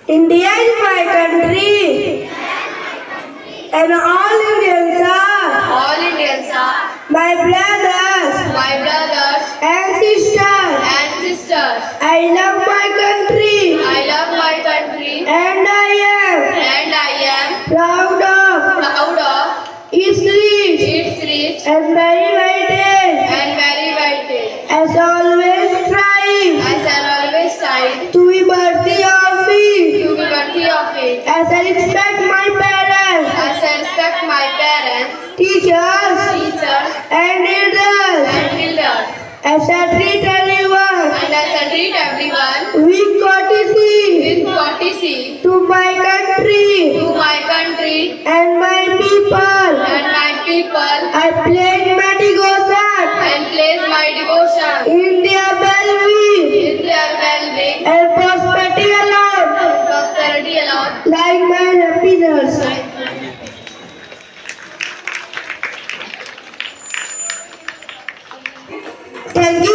India is my country, and all Indians are my brothers and sisters. I love my country, and I am proud of its rich and very vital. As always strive to be worthy of it. As I respect my parents, teachers, and elders. As I treat everyone with courtesy to my country and my people. I pledge my devotion, India well-being, and prosperity alone, like my happiness. Thank you.